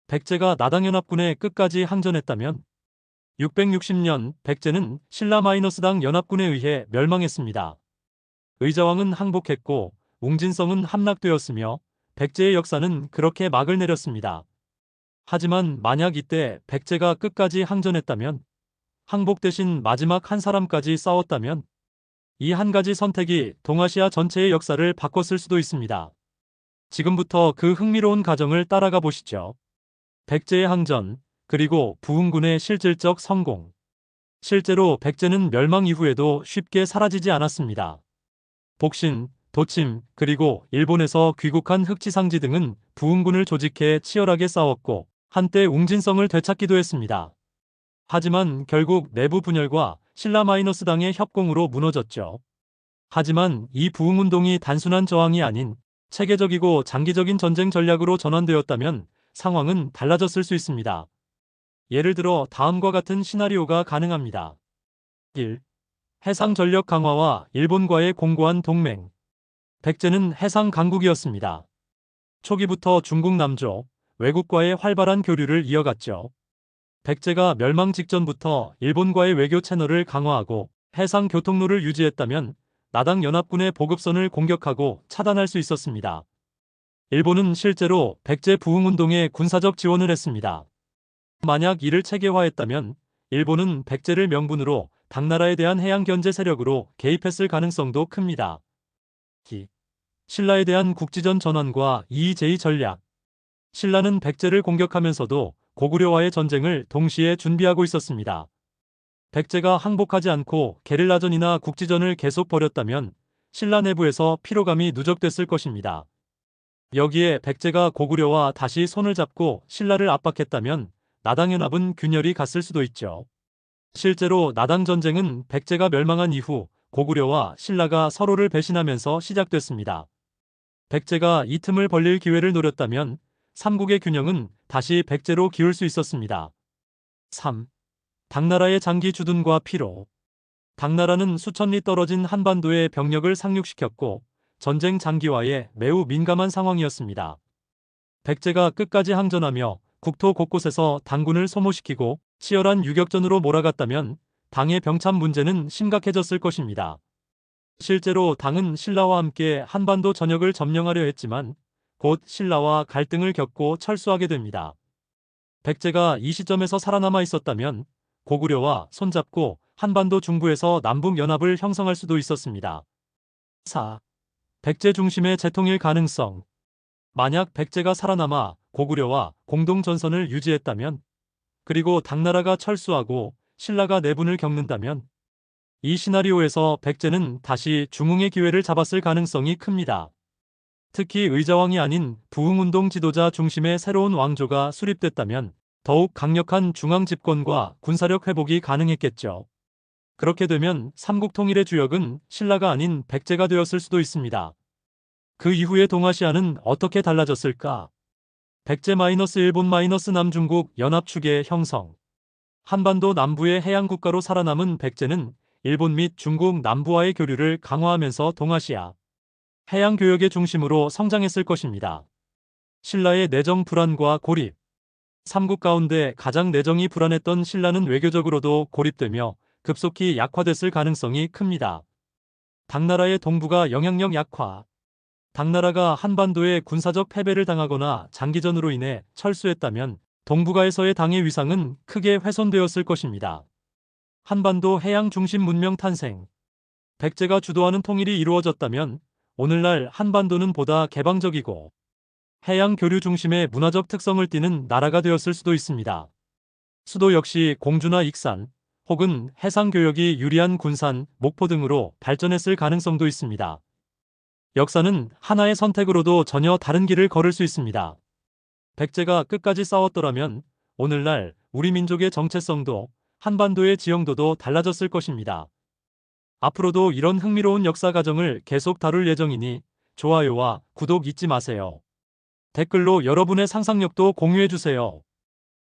백제가 나당연합군에 끝까지 항전했다면 660년 백제는 신라-당 연합군에 의해 멸망했습니다. 의자왕은 항복했고 웅진성은 함락되었으며 백제의 역사는 그렇게 막을 내렸습니다. 하지만 만약 이때 백제가 끝까지 항전했다면, 항복 대신 마지막 한 사람까지 싸웠다면 이 한 가지 선택이 동아시아 전체의 역사를 바꿨을 수도 있습니다. 지금부터 그 흥미로운 과정을 따라가 보시죠. 백제의 항전, 그리고 부흥군의 실질적 성공. 실제로 백제는 멸망 이후에도 쉽게 사라지지 않았습니다. 복신, 도침, 그리고 일본에서 귀국한 흑지상지 등은 부흥군을 조직해 치열하게 싸웠고 한때 웅진성을 되찾기도 했습니다. 하지만 결국 내부 분열과 신라-당의 협공으로 무너졌죠. 하지만 이 부흥운동이 단순한 저항이 아닌 체계적이고 장기적인 전쟁 전략으로 전환되었다면 상황은 달라졌을 수 있습니다. 예를 들어 다음과 같은 시나리오가 가능합니다. 1. 해상 전력 강화와 일본과의 공고한 동맹. 백제는 해상 강국이었습니다. 초기부터 중국 남조, 외국과의 활발한 교류를 이어갔죠. 백제가 멸망 직전부터 일본과의 외교 채널을 강화하고 해상 교통로를 유지했다면 나당 연합군의 보급선을 공격하고 차단할 수 있었습니다. 일본은 실제로 백제 부흥운동에 군사적 지원을 했습니다. 만약 이를 체계화했다면 일본은 백제를 명분으로 당나라에 대한 해양 견제 세력으로 개입했을 가능성도 큽니다. 신라에 대한 국지전 전환과 이의제의 전략. 신라는 백제를 공격하면서도 고구려와의 전쟁을 동시에 준비하고 있었습니다. 백제가 항복하지 않고 게릴라전이나 국지전을 계속 벌였다면 신라 내부에서 피로감이 누적됐을 것입니다. 여기에 백제가 고구려와 다시 손을 잡고 신라를 압박했다면 나당연합은 균열이 갔을 수도 있죠. 실제로 나당 전쟁은 백제가 멸망한 이후 고구려와 신라가 서로를 배신하면서 시작됐습니다. 백제가 이 틈을 벌릴 기회를 노렸다면 삼국의 균형은 다시 백제로 기울 수 있었습니다. 3. 당나라의 장기 주둔과 피로. 당나라는 수천 리 떨어진 한반도에 병력을 상륙시켰고 전쟁 장기화에 매우 민감한 상황이었습니다. 백제가 끝까지 항전하며 국토 곳곳에서 당군을 소모시키고 치열한 유격전으로 몰아갔다면 당의 병참 문제는 심각해졌을 것입니다. 실제로 당은 신라와 함께 한반도 전역을 점령하려 했지만 곧 신라와 갈등을 겪고 철수하게 됩니다. 백제가 이 시점에서 살아남아 있었다면 고구려와 손잡고 한반도 중부에서 남북연합을 형성할 수도 있었습니다. 4. 백제 중심의 재통일 가능성. 만약 백제가 살아남아 고구려와 공동전선을 유지했다면, 그리고 당나라가 철수하고 신라가 내분을 겪는다면 이 시나리오에서 백제는 다시 중흥의 기회를 잡았을 가능성이 큽니다. 특히 의자왕이 아닌 부흥운동 지도자 중심의 새로운 왕조가 수립됐다면 더욱 강력한 중앙 집권과 군사력 회복이 가능했겠죠. 그렇게 되면 삼국통일의 주역은 신라가 아닌 백제가 되었을 수도 있습니다. 그 이후의 동아시아는 어떻게 달라졌을까? 백제-일본- 남중국 연합축의 형성. 한반도 남부의 해양국가로 살아남은 백제는 일본 및 중국 남부와의 교류를 강화하면서 동아시아 해양교역의 중심으로 성장했을 것입니다. 신라의 내정 불안과 고립. 삼국 가운데 가장 내정이 불안했던 신라는 외교적으로도 고립되며 급속히 약화됐을 가능성이 큽니다. 당나라의 동부가 영향력 약화. 당나라가 한반도에 군사적 패배를 당하거나 장기전으로 인해 철수했다면 동북아에서의 당의 위상은 크게 훼손되었을 것입니다. 한반도 해양 중심 문명 탄생. 백제가 주도하는 통일이 이루어졌다면 오늘날 한반도는 보다 개방적이고 해양 교류 중심의 문화적 특성을 띠는 나라가 되었을 수도 있습니다. 수도 역시 공주나 익산 혹은 해상 교역이 유리한 군산, 목포 등으로 발전했을 가능성도 있습니다. 역사는 하나의 선택으로도 전혀 다른 길을 걸을 수 있습니다. 백제가 끝까지 싸웠더라면 오늘날 우리 민족의 정체성도 한반도의 지형도도 달라졌을 것입니다. 앞으로도 이런 흥미로운 역사 과정을 계속 다룰 예정이니 좋아요와 구독 잊지 마세요. 댓글로 여러분의 상상력도 공유해주세요.